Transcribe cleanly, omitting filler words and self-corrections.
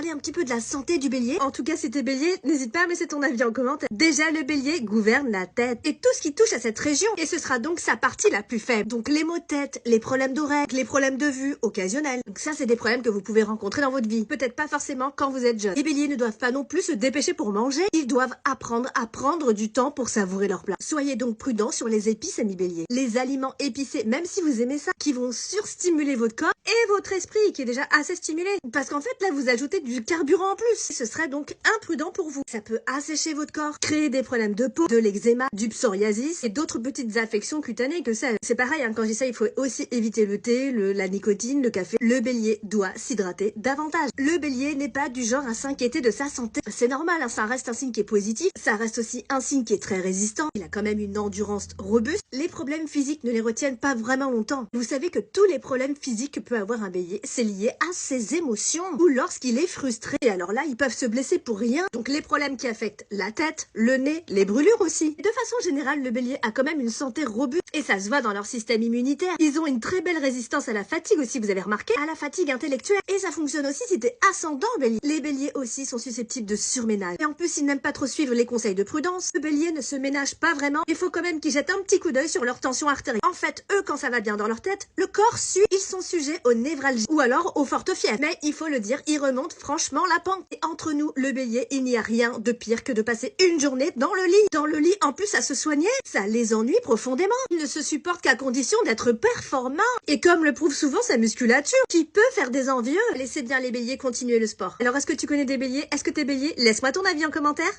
parler un petit peu de la santé du bélier. En tout cas, si t'es bélier, n'hésite pas à mettre ton avis en commentaire. Déjà, le bélier gouverne la tête et tout ce qui touche à cette région. Et ce sera donc sa partie la plus faible. Donc les maux de tête, les problèmes d'oreille, les problèmes de vue occasionnels. Donc ça, c'est des problèmes que vous pouvez rencontrer dans votre vie. Peut-être pas forcément quand vous êtes jeune. Les béliers ne doivent pas non plus se dépêcher pour manger. Ils doivent apprendre à prendre du temps pour savourer leur plat. Soyez donc prudents sur les épices, amis béliers. Les aliments épicés, même si vous aimez ça, qui vont surstimuler votre corps et votre esprit qui est déjà assez stimulé. Parce qu'en fait, là, vous ajoutez du carburant en plus. Ce serait donc imprudent pour vous. Ça peut assécher votre corps, créer des problèmes de peau, de l'eczéma, du psoriasis et d'autres petites affections cutanées que ça. C'est pareil, hein, quand je dis ça, il faut aussi éviter le thé, la nicotine, le café. Le bélier doit s'hydrater davantage. Le bélier n'est pas du genre à s'inquiéter de sa santé. C'est normal, hein, ça reste un signe qui est positif. Ça reste aussi un signe qui est très résistant. Il a quand même une endurance robuste. Les problèmes physiques ne les retiennent pas vraiment longtemps. Vous savez que tous les problèmes physiques que peut avoir un bélier, c'est lié à ses émotions ou lorsqu'il est frustré. Et alors là, ils peuvent se blesser pour rien. Donc les problèmes qui affectent la tête, le nez, les brûlures aussi. De façon générale, le bélier a quand même une santé robuste et ça se voit dans leur système immunitaire. Ils ont une très belle résistance à la fatigue aussi, vous avez remarqué, à la fatigue intellectuelle. Et ça fonctionne aussi si t'es ascendant bélier. Les béliers aussi sont susceptibles de surménage. Et en plus, ils n'aiment pas trop suivre les conseils de prudence. Le bélier ne se ménage pas vraiment. Il faut quand même qu'ils jettent un petit coup d'œil sur leur tension artérielle. En fait, eux, quand ça va bien dans leur tête, le corps suit, ils sont sujets aux névralgies ou alors aux fortes fièvres. Mais il faut le dire, ils remontent franchement la pente. Et entre nous, le bélier, il n'y a rien de pire que de passer une journée dans le lit. Dans le lit, en plus, à se soigner, ça les ennuie profondément. Ils ne se supportent qu'à condition d'être performants. Et comme le prouve souvent sa musculature, qui peut faire des envieux. Laissez bien les béliers continuer le sport. Alors, est-ce que tu connais des béliers? Est-ce que t'es bélier? Laisse-moi ton avis en commentaire.